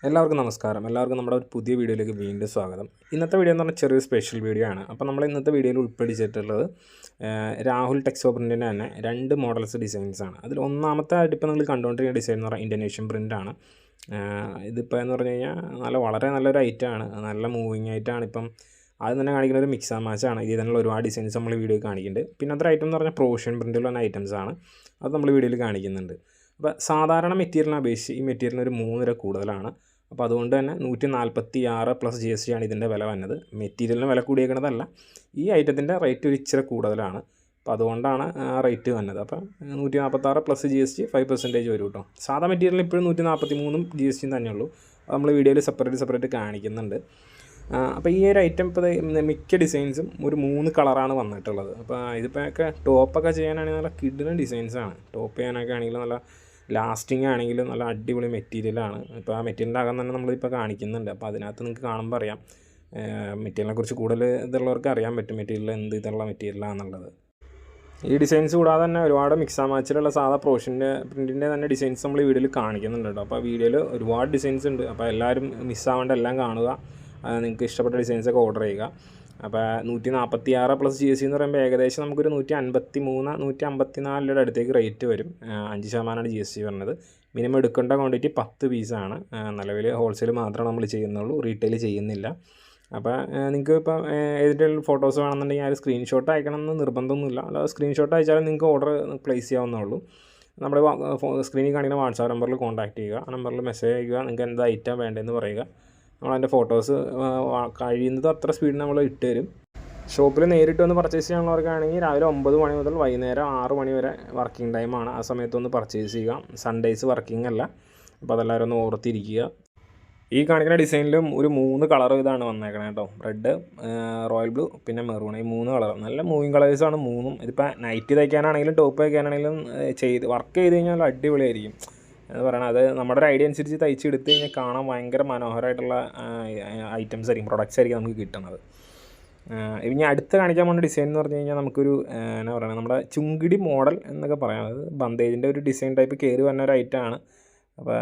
എല്ലാവർക്കും നമസ്കാരം. എല്ലാവർക്കും നമ്മുടെ ഒരു പുതിയ വീഡിയോയിലേക്ക് വീണ്ടും സ്വാഗതം. ഇന്നത്തെ വീഡിയോ എന്ന് പറഞ്ഞാൽ ചെറിയൊരു സ്പെഷ്യൽ വീഡിയോ ആണ്. അപ്പോൾ നമ്മൾ ഇന്നത്തെ വീഡിയോയിൽ ഉൾപ്പെടുത്തിയിട്ടുള്ളത് രാഹുൽ ടെക്സോ പ്രിൻറ്റിൻ്റെ തന്നെ 2 മോഡൽസ് ഡിസൈൻസാണ്. അതിൽ ഒന്നാമത്തെ ആയിട്ട് ഇപ്പോൾ നിങ്ങൾ കണ്ടുകൊണ്ടിരിക്കുന്ന ഡിസൈൻ എന്ന് പറഞ്ഞാൽ ഇൻഡോനേഷ്യൻ പ്രിൻ്റാണ്. ഇതിപ്പോൾ എന്ന് പറഞ്ഞു കഴിഞ്ഞാൽ വളരെ നല്ലൊരു ഐറ്റമാണ്, നല്ല മൂവിങ് ആയിട്ടാണ്. ഇപ്പം ആദ്യം തന്നെ കാണിക്കുന്ന ഒരു മിക്സ് ആൻഡ് മാച്ചാണ്. ഇതിൽ തന്നെയുള്ള ഒരുപാട് ഡിസൈൻസ് നമ്മൾ വീഡിയോ കാണിക്കുന്നുണ്ട്. പിന്നെ അത്ര ഐറ്റം എന്ന് പറഞ്ഞാൽ പ്രോഷ്യൻ പ്രിൻറ്റിൽ വന്ന ഐറ്റംസാണ്, അത് നമ്മൾ വീഡിയോയിൽ കാണിക്കുന്നുണ്ട്. അപ്പോൾ സാധാരണ മെറ്റീരിയലിനെ അപേക്ഷിച്ച് ഈ മെറ്റീരിയലിന് ഒരു 3 രൂപ കൂടുതലാണ്. അപ്പോൾ അതുകൊണ്ട് തന്നെ 146 പ്ലസ് GST ആണ് ഇതിൻ്റെ വില വന്നത്. മെറ്റീരിയലിന് വില കൂടിയേക്കുന്നതല്ല, ഈ ഐറ്റത്തിൻ്റെ റേറ്റ് ഒരു ഇച്ചിരി കൂടുതലാണ്. അപ്പോൾ അതുകൊണ്ടാണ് റേറ്റ് വന്നത്. അപ്പം 146 പ്ലസ് GST 5% വരും കേട്ടോ. സാധാ മെറ്റീരിയൽ ഇപ്പോഴും 143 GST തന്നെയുള്ളൂ. അത് നമ്മൾ വീഡിയോയിൽ സെപ്പറേറ്റ് കാണിക്കുന്നുണ്ട്. അപ്പോൾ ഈ ഒരു ഐറ്റം ഇപ്പോൾ മിക്ക ഡിസൈൻസും ഒരു 3 കളറാണ് വന്നിട്ടുള്ളത്. അപ്പോൾ ഇതിപ്പോൾ ടോപ്പൊക്കെ ചെയ്യാനാണെങ്കിൽ നല്ല കിഡിലും ഡിസൈൻസാണ്. ടോപ്പ് ചെയ്യാനൊക്കെ ആണെങ്കിൽ നല്ല ലാസ്റ്റിംഗ് ആണെങ്കിലും നല്ല അടിപൊളി മെറ്റീരിയലാണ്. ഇപ്പോൾ ആ മെറ്റീരിയലിൻ്റെ അകം തന്നെ നമ്മളിപ്പോൾ കാണിക്കുന്നുണ്ട്. അപ്പോൾ അതിനകത്ത് നിങ്ങൾക്ക് കാണുമ്പോൾ അറിയാം, മെറ്റീരിയലിനെ കുറിച്ച് കൂടുതൽ ഇതുള്ളവർക്ക് അറിയാൻ പറ്റും മെറ്റീരിയൽ എന്ത് ഇതുള്ള മെറ്റീരിയലാണെന്നുള്ളത്. ഈ ഡിസൈൻസ് കൂടാതെ തന്നെ ഒരുപാട് മിക്സ് ആൻഡ് മാച്ചിലുള്ള സാധാ പ്രിൻറ്റിൻ്റെ തന്നെ ഡിസൈൻസ് നമ്മൾ ഈ വീഡിയോയിൽ കാണിക്കുന്നുണ്ട് കേട്ടോ. അപ്പോൾ വീഡിയോയിൽ ഒരുപാട് ഡിസൈൻസ് ഉണ്ട്. അപ്പോൾ എല്ലാവരും മിസ്സാവേണ്ട എല്ലാം കാണുക, നിങ്ങൾക്ക് ഇഷ്ടപ്പെട്ട ഡിസൈൻസൊക്കെ ഓർഡർ ചെയ്യുക. അപ്പോൾ 146 പ്ലസ് GST എന്ന് പറയുമ്പോൾ ഏകദേശം നമുക്കൊരു 153 154 അടുത്തേക്ക് റേറ്റ് വരും. 5% GST വരുന്നത്. മിനിമം എടുക്കേണ്ട ക്വാണ്ടിറ്റി 10 പീസാണ്. നിലവിൽ ഹോൾസെയിൽ മാത്രമേ നമ്മൾ ചെയ്യുന്നുള്ളൂ, റീറ്റെയിൽ ചെയ്യുന്നില്ല. അപ്പോൾ നിങ്ങൾക്ക് ഇപ്പോൾ ഏതെങ്കിലും ഫോട്ടോസ് വേണമെന്നുണ്ടെങ്കിൽ ആ ഒരു സ്ക്രീൻഷോട്ട് അയക്കണമെന്ന് നിർബന്ധമൊന്നുമില്ല. അല്ലാതെ സ്ക്രീൻഷോട്ട് അയച്ചാലും നിങ്ങൾക്ക് ഓർഡർ പ്ലേസ് ചെയ്യാവുന്നേ. നമ്മുടെ സ്ക്രീനിൽ കാണിക്കുന്ന വാട്സാപ്പ് നമ്പറിൽ കോൺടാക്റ്റ് ചെയ്യുക. ആ നമ്പറിൽ മെസ്സേജ് അയക്കുക, നിങ്ങൾക്ക് എന്താ ഐറ്റം വേണ്ടതെന്ന് പറയുക. നമ്മളതിൻ്റെ ഫോട്ടോസ് കഴിയുന്നത് അത്ര സ്പീഡിൽ നമ്മൾ ഇട്ട് തരും. ഷോപ്പിൽ നേരിട്ട് വന്ന് പർച്ചേസ് ചെയ്യാനുള്ളവർക്കാണെങ്കിൽ രാവിലെ 9 മണി മുതൽ വൈകുന്നേരം 6 മണി വരെ വർക്കിംഗ് ടൈമാണ്. ആ സമയത്തൊന്ന് പർച്ചേസ് ചെയ്യുക. സൺഡേയ്സ് വർക്കിംഗ് അല്ല. അപ്പോൾ അതെല്ലാവരും ഒന്ന് ഓർത്തിരിക്കുക. ഈ കാണിക്കുന്ന ഡിസൈനിലും ഒരു 3 കളർ ഇതാണ് വന്നേക്കണേ കേട്ടോ. റെഡ്, റോയൽ ബ്ലൂ, പിന്നെ മെറൂൺ. ഈ 3 കളർ നല്ല മൂവിങ് കളേഴ്സാണ് 3ഉം. ഇതിപ്പോൾ നൈറ്റ് തയ്ക്കാനാണെങ്കിലും ടോപ്പ് തയ്ക്കാനാണെങ്കിലും വർക്ക് ചെയ്ത് കഴിഞ്ഞാൽ അടിപൊളിയായിരിക്കും എന്ന് പറയണത്. അത് നമ്മുടെ ഒരു ഐഡിയ അനുസരിച്ച് തയ്ച്ചെടുത്ത് കഴിഞ്ഞാൽ കാണാൻ ഭയങ്കര മനോഹരമായിട്ടുള്ള ഐറ്റംസ് ആയിരിക്കും, പ്രൊഡക്ട്സ് ആയിരിക്കും നമുക്ക് കിട്ടുന്നത്. ഇനി അടുത്ത് കാണിക്കാൻ പോകുന്ന ഡിസൈൻ എന്ന് പറഞ്ഞു കഴിഞ്ഞാൽ നമുക്കൊരു എന്നാ പറയുക, നമ്മുടെ ചുങ്കിടി മോഡൽ എന്നൊക്കെ പറയാം. അത് ബന്ദേജിൻ്റെ ഒരു ഡിസൈൻ ടൈപ്പ് കയറി വന്ന ഒരു ഐറ്റമാണ്. അപ്പോൾ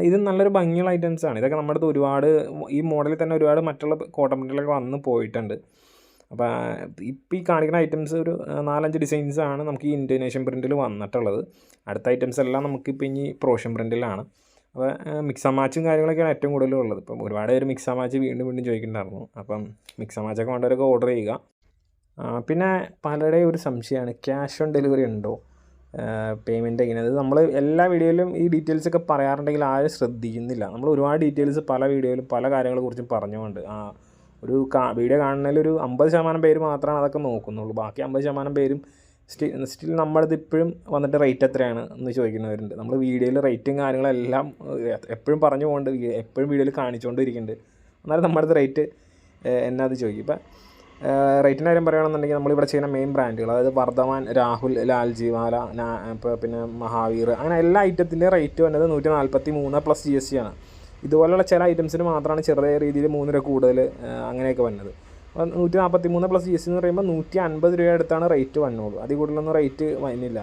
ഇതും നല്ലൊരു ഭംഗിയുള്ള ഐറ്റംസാണ്. ഇതൊക്കെ നമ്മുടെ അടുത്ത് ഒരുപാട് ഈ മോഡലിൽ തന്നെ ഒരുപാട് മറ്റുള്ള കോട്ടൺ പ്രിൻ്റിലൊക്കെ വന്ന് പോയിട്ടുണ്ട്. അപ്പോൾ ഇപ്പോൾ ഈ കാണിക്കുന്ന ഐറ്റംസ് ഒരു 4-5 ഡിസൈൻസാണ് നമുക്ക് ഈ ഇൻഡോനേഷ്യൻ പ്രിൻറ്റിൽ വന്നിട്ടുള്ളത്. അടുത്ത ഐറ്റംസ് എല്ലാം നമുക്കിപ്പോൾ ഇനി പ്രോഷ്യൻ പ്രിൻറ്റിലാണ്. അപ്പോൾ മിക്സ് ആൻഡ് മാച്ചും കാര്യങ്ങളൊക്കെയാണ് ഏറ്റവും കൂടുതലും ഉള്ളത്. ഇപ്പം ഒരുപാട് പേര് മിക്സ് ആൻഡ് മാച്ച് വീണ്ടും ചോദിക്കുന്നുണ്ടായിരുന്നു. അപ്പം മിക്സ് ആൻഡ് മാച്ചൊക്കെ വേണ്ടവരൊക്കെ ഓർഡർ ചെയ്യുക. പിന്നെ പലരുടെയും ഒരു സംശയമാണ്, ക്യാഷ് ഓൺ ഡെലിവറി ഉണ്ടോ, പേയ്മെൻറ്റ് എങ്ങനെയാണ്. നമ്മൾ എല്ലാ വീഡിയോയിലും ഈ ഡീറ്റെയിൽസൊക്കെ പറയാറുണ്ടെങ്കിൽ ആരും ശ്രദ്ധിക്കുന്നില്ല. നമ്മൾ ഒരുപാട് ഡീറ്റെയിൽസ് പല വീഡിയോയിലും പല കാര്യങ്ങളെക്കുറിച്ചും പറഞ്ഞുകൊണ്ട് ഒരു വീഡിയോ കാണുന്നതിൽ ഒരു 50% പേര് മാത്രമാണ് അതൊക്കെ നോക്കുന്നുള്ളൂ. ബാക്കി 50% പേരും സ്റ്റിൽ നമ്മളത് ഇപ്പോഴും വന്നിട്ട് റേറ്റ് എത്രയാണ് എന്ന് ചോദിക്കുന്നവരുണ്ട്. നമ്മൾ വീഡിയോയിൽ റേറ്റും കാര്യങ്ങളെല്ലാം എപ്പോഴും പറഞ്ഞു കൊണ്ട് എപ്പോഴും വീഡിയോയിൽ കാണിച്ചുകൊണ്ടിരിക്കുന്നുണ്ട്. എന്നാലും നമ്മുടെ അടുത്ത് റേറ്റ് എന്നാത് ചോദിക്കും. ഇപ്പം റേറ്റിൻ്റെ കാര്യം പറയുകയാണെന്നുണ്ടെങ്കിൽ നമ്മളിവിടെ ചെയ്യുന്ന മെയിൻ ബ്രാൻഡുകൾ, അതായത് വർദ്ധമാൻ, രാഹുൽ, ലാൽജി വാല, ഇപ്പോൾ പിന്നെ മഹാവീർ, അങ്ങനെ എല്ലാ ഐറ്റത്തിൻ്റെ റേറ്റ് വന്നത് 143 പ്ലസ് GST ആണ്. ഇതുപോലെയുള്ള ചില ഐറ്റംസിന് മാത്രമാണ് ചെറിയ രീതിയിൽ 3 രൂപ കൂടുതൽ അങ്ങനെയൊക്കെ വന്നത്. അപ്പോൾ 143 പ്ലസ് GST എന്ന് പറയുമ്പോൾ 150 രൂപ അടുത്താണ് റേറ്റ് വന്നുള്ളൂ. അതിൽ കൂടുതലൊന്നും റേറ്റ് വരുന്നില്ല.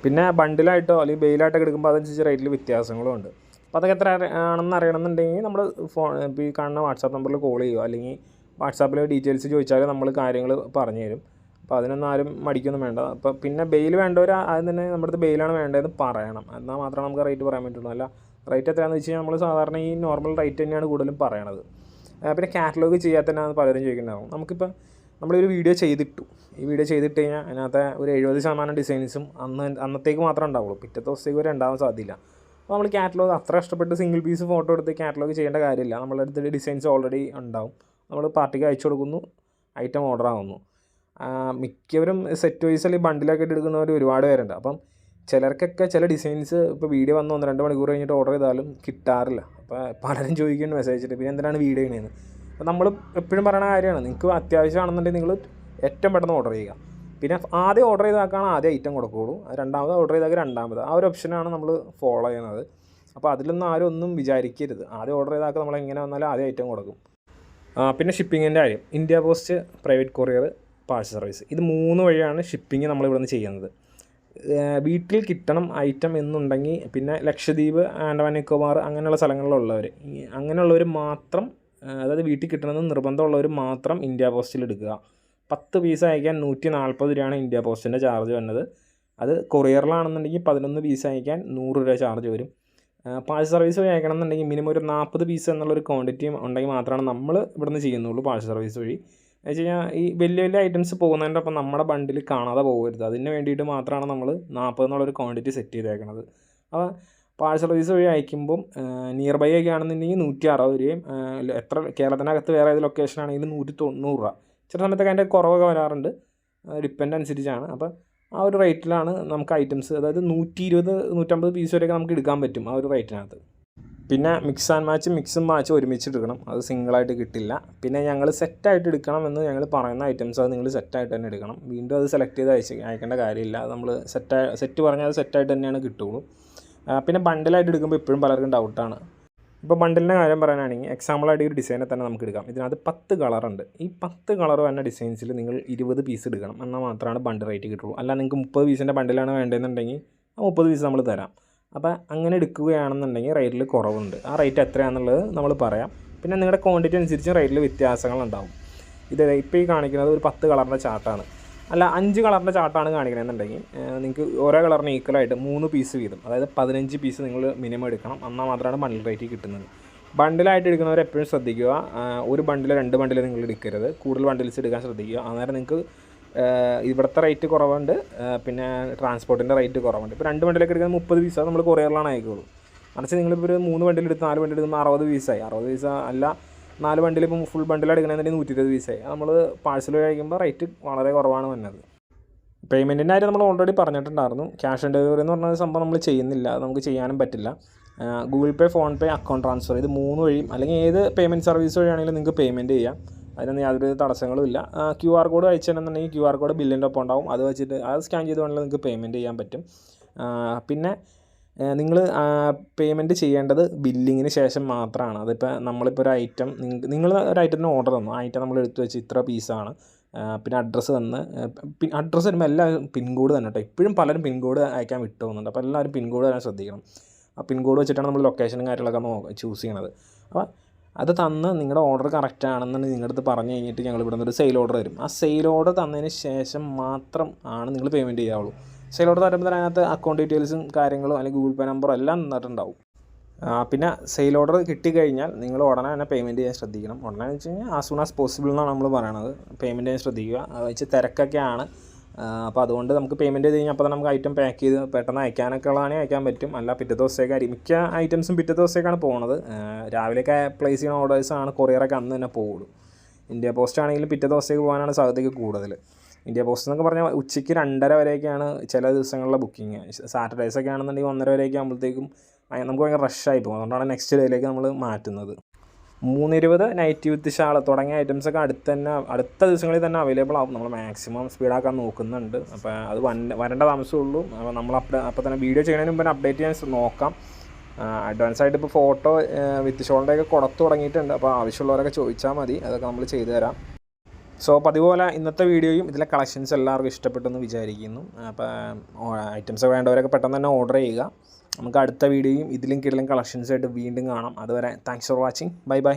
പിന്നെ ബണ്ടിലായിട്ടോ അല്ലെങ്കിൽ ബെയിലായിട്ടൊക്കെ എടുക്കുമ്പോൾ അതനുസരിച്ച് റേറ്റിൽ വ്യത്യാസങ്ങളും ഉണ്ട്. അപ്പോൾ അതൊക്കെ എത്ര ആണെന്ന് അറിയണമെന്നുണ്ടെങ്കിൽ നമ്മൾ ഇപ്പോൾ ഈ കാണുന്ന വാട്സാപ്പ് നമ്പറിൽ കോൾ ചെയ്യുക, അല്ലെങ്കിൽ വാട്സാപ്പിൽ ഡീറ്റെയിൽസ് ചോദിച്ചാൽ നമ്മൾ കാര്യങ്ങൾ പറഞ്ഞു തരും. അപ്പോൾ അതിനൊന്നും ആരും മടിക്കൊന്നും വേണ്ട. അപ്പോൾ പിന്നെ ബെയിൽ വേണ്ടവർ ആദ്യം തന്നെ നമ്മുടെ അടുത്ത് ബെയിലാണ് വേണ്ടതെന്ന് പറയണം. എന്നാൽ മാത്രമേ നമുക്ക് റേറ്റ് പറയാൻ പറ്റുള്ളൂ. അല്ല റേറ്റ് എത്രയാണെന്ന് വെച്ച് കഴിഞ്ഞാൽ നമ്മൾ സാധാരണ ഈ നോർമൽ റേറ്റ് തന്നെയാണ് കൂടുതലും പറയണത്. പിന്നെ കാറ്റലോഗ് ചെയ്യാത്തന്നെയാണ് പലരും ചോദിക്കുന്നുണ്ടാവും. നമുക്കിപ്പോൾ നമ്മളൊരു വീഡിയോ ചെയ്തിട്ടു, ഈ വീഡിയോ ചെയ്തിട്ട് കഴിഞ്ഞാൽ അതിനകത്ത് ഒരു 70% ഡിസൈൻസും അന്നത്തേക്ക് മാത്രമേ ഉണ്ടാവുള്ളൂ. പിറ്റത്തെ ദിവസത്തേക്ക് വരെ ഉണ്ടാവാൻ സാധ്യതയില്ല. അപ്പോൾ നമ്മൾ കാറ്റലോഗ് അത്ര ഇഷ്ടപ്പെട്ട് സിംഗിൾ പീസ് ഫോട്ടോ എടുത്ത് കാറ്റലോഗ് ചെയ്യേണ്ട കാര്യമില്ല. നമ്മളുടെ അടുത്ത് ഡിസൈൻസ് ഓൾറെഡി ഉണ്ടാവും. നമ്മൾ പാർട്ടിക്ക് അയച്ചു കൊടുക്കുന്നു, ഐറ്റം ഓർഡർ ആവുന്നു. മിക്കവരും സെറ്റ് വൈസ് അല്ലെങ്കിൽ ബണ്ടിലൊക്കെ എടുക്കുന്നവർ ഒരുപാട് പേരുണ്ട്. അപ്പം ചിലർക്കൊക്കെ ചില ഡിസൈൻസ് ഇപ്പോൾ വീഡിയോ വന്ന് 1-2 മണിക്കൂർ കഴിഞ്ഞിട്ട് ഓർഡർ ചെയ്താലും കിട്ടാറില്ല. അപ്പോൾ പലരും ചോദിക്കേണ്ട മെസ്സേജ് പിന്നെ എന്തിനാണ് വീഡിയോ ചെയ്യണതെന്ന്. അപ്പോൾ നമ്മൾ എപ്പോഴും പറയുന്ന കാര്യമാണ്, നിങ്ങൾക്ക് അത്യാവശ്യമാണെന്നുണ്ടെങ്കിൽ നിങ്ങൾ ഏറ്റവും പെട്ടെന്ന് ഓർഡർ ചെയ്യുക. പിന്നെ ആദ്യം ഓർഡർ ചെയ്താക്കാണ് ആദ്യം ഐറ്റം കൊടുക്കുകയുള്ളൂ. രണ്ടാമത് ഓർഡർ ചെയ്താൽ രണ്ടാമത്, ആ ഒരു ഓപ്ഷനാണ് നമ്മൾ ഫോളോ ചെയ്യുന്നത്. അപ്പോൾ അതിലൊന്നും ആരും ഒന്നും വിചാരിക്കരുത്. ആദ്യം ഓർഡർ ചെയ്താൽ നമ്മൾ എങ്ങനെ വന്നാലും ആദ്യം ഐറ്റം കൊടുക്കും. പിന്നെ ഷിപ്പിങ്ങിൻ്റെ കാര്യം, India post, private courier, parcel service, ഇത് 3 വഴിയാണ് ഷിപ്പിംഗ് നമ്മളിവിടെ നിന്ന് ചെയ്യുന്നത്. വീട്ടിൽ കിട്ടണം ഐറ്റം എന്നുണ്ടെങ്കിൽ, പിന്നെ ലക്ഷദ്വീപ്, ആൻഡമാൻ നിക്കോബാർ അങ്ങനെയുള്ള സ്ഥലങ്ങളിലുള്ളവർ, അങ്ങനെയുള്ളവർ മാത്രം, അതായത് വീട്ടിൽ കിട്ടണമെന്ന് നിർബന്ധമുള്ളവർ മാത്രം ഇന്ത്യ പോസ്റ്റിൽ എടുക്കുക. 10 പീസ് അയക്കാൻ 140 രൂപയാണ് ഇന്ത്യ പോസ്റ്റിൻ്റെ ചാർജ് വരുന്നത്. അത് കൊറിയറിലാണെന്നുണ്ടെങ്കിൽ 11 പീസ് അയക്കാൻ 100 രൂപ ചാർജ് വരും. പാഴ്സൽ സർവീസ് വഴി അയക്കണം എന്നുണ്ടെങ്കിൽ മിനിമം ഒരു 40 പീസ് എന്നുള്ളൊരു ക്വാണ്ടിറ്റി ഉണ്ടെങ്കിൽ മാത്രമാണ് നമ്മൾ ഇവിടുന്ന് ചെയ്യുന്നുള്ളൂ പാഴ്സൽ സർവീസ് വഴി. എന്ന് വെച്ച് കഴിഞ്ഞാൽ ഈ വലിയ വലിയ ഐറ്റംസ് പോകുന്നതിൻ്റെ ഒപ്പം നമ്മുടെ ബണ്ടിൽ കാണാതെ പോകരുത്. അതിന് വേണ്ടിയിട്ട് മാത്രമാണ് നമ്മൾ 40 എന്നുള്ളൊരു ക്വാണ്ടിറ്റി സെറ്റ് ചെയ്തേക്കുന്നത്. അപ്പോൾ പാഴ്സൽ സർവീസ് വഴി അയക്കുമ്പം നിയർ ബൈ ഒക്കെ ആണെന്നുണ്ടെങ്കിൽ 160 രൂപയും, എത്ര കേരളത്തിനകത്ത് വേറെ ഏത് ലൊക്കേഷൻ ആണെങ്കിലും 190 രൂപ. ചില സമയത്തൊക്കെ അതിൻ്റെ കുറവൊക്കെ വരാറുണ്ട്, ഡിപ്പെൻഡ് അനുസരിച്ചാണ്. അപ്പോൾ ആ ഒരു റേറ്റിലാണ് നമുക്ക് ഐറ്റംസ്, അതായത് 120-150 പീസ് വരെയൊക്കെ നമുക്ക് എടുക്കാൻ പറ്റും ആ ഒരു റേറ്റിനകത്ത്. പിന്നെ മിക്സ് ആൻഡ് മാച്ച്, മിക്സും മാച്ചും ഒരുമിച്ച് എടുക്കണം, അത് സിംഗിളായിട്ട് കിട്ടില്ല. പിന്നെ ഞങ്ങൾ സെറ്റായിട്ട് എടുക്കണം എന്ന് ഞങ്ങൾ പറയുന്ന ഐറ്റംസ് അത് നിങ്ങൾ സെറ്റായിട്ട് തന്നെ എടുക്കണം. വീണ്ടും അത് സെലക്ട് ചെയ്ത് അയക്കേണ്ട കാര്യമില്ല. അത് നമ്മൾ സെറ്റ് പറഞ്ഞാൽ അത് സെറ്റായിട്ട് തന്നെയാണ് കിട്ടുള്ളൂ. പിന്നെ ബണ്ടിലായിട്ട് എടുക്കുമ്പോൾ എപ്പോഴും പലർക്കും ഡൗട്ടാണ്. ഇപ്പോൾ ബണ്ടിലിൻ്റെ കാര്യം പറയാനാണെങ്കിൽ എക്സാമ്പിളായിട്ട് ഈ ഒരു ഡിസൈനെ തന്നെ നമുക്ക് എടുക്കാം. ഇതിനകത്ത് 10 കളറുണ്ട്. ഈ 10 കളർ വരുന്ന ഡിസൈൻസിൽ നിങ്ങൾ 20 പീസ് എടുക്കണം, എന്നാൽ മാത്രമാണ് ബണ്ട് റേറ്റ് കിട്ടുള്ളൂ. അല്ല നിങ്ങൾക്ക് 30 പീസിൻ്റെ ബണ്ടിലാണ് വേണ്ടതെന്നുണ്ടെങ്കിൽ ആ 30 പീസ് നമ്മൾ തരാം. അപ്പോൾ അങ്ങനെ എടുക്കുകയാണെന്നുണ്ടെങ്കിൽ റേറ്റിൽ കുറവുണ്ട്. ആ റേറ്റ് എത്രയാണെന്നുള്ളത് നമ്മൾ പറയാം. പിന്നെ നിങ്ങളുടെ ക്വാണ്ടിറ്റി അനുസരിച്ച് റേറ്റിൽ വ്യത്യാസങ്ങളുണ്ടാവും. ഇത് ഇപ്പോൾ ഈ കാണിക്കുന്നത് ഒരു 10 കളറിൻ്റെ ചാർട്ടാണ്. അല്ല 5 കളറിൻ്റെ ചാർട്ടാണ് കാണിക്കണമെന്നുണ്ടെങ്കിൽ നിങ്ങൾക്ക് ഓരോ കളറിന് ഈക്വലായിട്ട് 3 പീസ് വീതം, അതായത് 15 പീസ് നിങ്ങൾ മിനിമം എടുക്കണം, എന്നാൽ മാത്രമാണ് ബണ്ടിൽ റേറ്റ് കിട്ടുന്നത്. ബണ്ടിലായിട്ട് എടുക്കുന്നവർ എപ്പോഴും ശ്രദ്ധിക്കുക, ഒരു ബണ്ടിൽ 2 ബണ്ടിൽ നിങ്ങൾ എടുക്കരുത്, കൂടുതൽ ബണ്ടിൽസ് എടുക്കാൻ ശ്രദ്ധിക്കുക. അന്നേരം നിങ്ങൾക്ക് ഇവിടുത്തെ റേറ്റ് കുറവുണ്ട്, പിന്നെ ട്രാൻസ്പോർട്ടിൻ്റെ റേറ്റ് കുറവുണ്ട്. ഇപ്പോൾ 2 ബണ്ടിലൊക്കെ എടുക്കുന്നത് 30 പീസ് നമ്മൾ കൊറിയറിലാണ് അയക്കുള്ളൂ. മറിച്ച് നിങ്ങളിപ്പോൾ ഒരു 3 ബണ്ടിൽ എടുത്ത് 4 ബണ്ടിൽ എടുക്കുമ്പോൾ 60 പീസായി. 60 പീസ് അല്ല 4 ബണ്ടിൽ ഇപ്പം ഫുൾ ബണ്ടിൽ എടുക്കണമെന്നുണ്ടെങ്കിൽ 120 പീസായി. നമ്മൾ പാഴ്സൽ കഴിക്കുമ്പോൾ റേറ്റ് വളരെ കുറവാണ് വന്നത്. പേയ്മെൻറ്റിൻ്റെ കാര്യം നമ്മൾ ഓൾറെഡി പറഞ്ഞിട്ടുണ്ടായിരുന്നു. ക്യാഷ് ഓൺ ഡെലിവറി എന്ന് പറഞ്ഞ സംഭവം നമ്മൾ ചെയ്യുന്നില്ല, അത് നമുക്ക് ചെയ്യാനും പറ്റില്ല. ഗൂഗിൾ പേ, ഫോൺ പേ, അക്കൗണ്ട് ട്രാൻസ്ഫർ, ഇത് 3 വഴിയും അല്ലെങ്കിൽ ഏത് പേയ്മെൻറ്റ് സർവീസ് വഴിയാണെങ്കിലും നിങ്ങൾക്ക് പേയ്മെൻറ്റ് ചെയ്യാം. അതിനൊന്നും യാതൊരു തടസ്സങ്ങളും ഇല്ല. QR കോഡ് അയച്ചിട്ടുണ്ടെന്നുണ്ടെങ്കിൽ QR കോഡ് ബില്ലിൻ്റെ ഒപ്പം ഉണ്ടാവും, അത് വെച്ചിട്ട് അത് സ്കാൻ ചെയ്ത് വേണമെങ്കിൽ നിങ്ങൾക്ക് പേയ്മെൻറ്റ് ചെയ്യാൻ പറ്റും. പിന്നെ നിങ്ങൾ പേയ്മെൻറ്റ് ചെയ്യേണ്ടത് ബില്ലിങ്ങിന് ശേഷം മാത്രമാണ്. അതിപ്പോൾ നമ്മളിപ്പോൾ ഒരു ഐറ്റം നിങ്ങൾ ഒരു ഐറ്റത്തിന് ഓർഡർ തന്നു, ആ ഐറ്റം നമ്മൾ എടുത്ത് വെച്ച് ഇത്ര പീസാണ്, പിന്നെ അഡ്രസ്സ് തന്ന്, അഡ്രസ്സ് വരുമ്പോൾ എല്ലാവരും പിൻകോഡ് തന്നെ കേട്ടോ. ഇപ്പോഴും പലരും പിൻകോഡ് അയക്കാൻ വിട്ടു പോകുന്നുണ്ട്. അപ്പോൾ എല്ലാവരും പിൻകോഡ് തരാൻ ശ്രദ്ധിക്കണം. ആ പിൻകോഡ് വെച്ചിട്ടാണ് നമ്മൾ ലൊക്കേഷനും കാര്യങ്ങളൊക്കെ ചൂസ് ചെയ്യണത്. അപ്പോൾ അത് തന്ന് നിങ്ങളുടെ ഓർഡർ കറക്റ്റ് ആണെന്നുണ്ടെങ്കിൽ നിങ്ങളുടെ അടുത്ത് പറഞ്ഞു കഴിഞ്ഞിട്ട് ഞങ്ങൾ ഇവിടെ നിന്ന് ഒരു സെയിൽ ഓർഡർ തരും. ആ സെയിൽ ഓർഡർ തന്നതിന് ശേഷം മാത്രം ആണ് നിങ്ങൾ പേയ്മെൻറ്റ് ചെയ്യാവുള്ളൂ. സെയിൽ ഓർഡർ തരുമ്പോൾ അതിനകത്ത് അക്കൗണ്ട് ഡീറ്റെയിൽസും കാര്യങ്ങളും അല്ലെങ്കിൽ ഗൂഗിൾ പേ നമ്പറും എല്ലാം തന്നിട്ടുണ്ടാവും. പിന്നെ സെയിൽ ഓർഡർ കിട്ടിക്കഴിഞ്ഞാൽ നിങ്ങൾ ഉടനെ തന്നെ പേയ്മെൻറ്റ് ചെയ്യാൻ ശ്രദ്ധിക്കണം. ഉടനെ എന്ന് വെച്ച് കഴിഞ്ഞാൽ ആസ് സൂൺ ആസ് പോസിബിൾ എന്നാണ് നമ്മൾ പറയണത്. പേയ്മെൻറ്റ് ചെയ്യാൻ ശ്രദ്ധിക്കുക. അത് വെച്ച് തിരക്കൊക്കെയാണ്. അപ്പോൾ അതുകൊണ്ട് നമുക്ക് പേയ്മെൻറ്റ് ചെയ്ത് കഴിഞ്ഞാൽ അപ്പോൾ തന്നെ നമുക്ക് ഐറ്റം പാക്ക് ചെയ്ത് പെട്ടെന്ന് അയക്കാനൊക്കെ ഉള്ളതാണെങ്കിൽ അയക്കാൻ പറ്റും. അല്ല പിറ്റേ ദിവസത്തേക്ക് മിക്ക ഐറ്റംസും പിറ്റേ ദിവസത്തേക്കാണ് പോകുന്നത്. രാവിലെയൊക്കെ പ്ലേസ് ചെയ്യുന്ന ഓർഡേഴ്സാണ് കൊറിയറൊക്കെ അന്ന് തന്നെ പോകുള്ളൂ. ഇന്ത്യ പോസ്റ്റ് ആണെങ്കിലും പിറ്റേ ദിവസത്തേക്ക് പോകാനാണ് സാധ്യതയ്ക്ക് കൂടുതൽ. ഇന്ത്യ പോസ്റ്റ് എന്നൊക്കെ പറഞ്ഞാൽ ഉച്ചയ്ക്ക് 2:30 വരെയൊക്കെയാണ് ചില ദിവസങ്ങളിലെ ബുക്കിങ്. സാറ്റർഡേയ്സൊക്കെ ആണെന്നുണ്ടെങ്കിൽ 1:30 വരെയൊക്കെ ആകുമ്പോഴത്തേക്കും നമുക്ക് ഭയങ്കര റഷായി പോകും. അതുകൊണ്ടാണ് നെക്സ്റ്റ് ഡേയിലേക്ക് നമ്മൾ മാറ്റുന്നത്. 320 നൈറ്റ് വിത്ത് ഷാൾ തുടങ്ങിയ ഐറ്റംസൊക്കെ അടുത്ത ദിവസങ്ങളിൽ തന്നെ അവൈലബിൾ ആവും. നമ്മൾ മാക്സിമം സ്പീഡാക്കാൻ നോക്കുന്നുണ്ട്. അപ്പോൾ അത് വരേണ്ട താമസമുള്ളൂ. അപ്പോൾ നമ്മൾ അപ്പോൾ തന്നെ വീഡിയോ ചെയ്യുന്നതിന് മുമ്പ് അപ്ഡേറ്റ് ചെയ്യാൻ നോക്കാം. അഡ്വാൻസ് ആയിട്ട് ഇപ്പോൾ ഫോട്ടോ വിത്ത് ഷോളിൻ്റെയൊക്കെ കൊടുത്തു തുടങ്ങിയിട്ടുണ്ട്. അപ്പോൾ ആവശ്യമുള്ളവരൊക്കെ ചോദിച്ചാൽ മതി, അതൊക്കെ നമ്മൾ ചെയ്തു തരാം. സോ അപ്പോൾ അതുപോലെ ഇന്നത്തെ വീഡിയോയും ഇതിലെ കളക്ഷൻസ് എല്ലാവർക്കും ഇഷ്ടപ്പെട്ടെന്ന് വിചാരിക്കുന്നു. അപ്പോൾ ഐറ്റംസ് വേണ്ടവരൊക്കെ പെട്ടെന്ന് തന്നെ ഓർഡർ ചെയ്യുക. നമുക്ക് അടുത്ത വീഡിയോയും ഇതിലും കിടലും കളക്ഷൻസായിട്ട് വീണ്ടും കാണാം. അതുവരെ thanks for watching. Bye bye.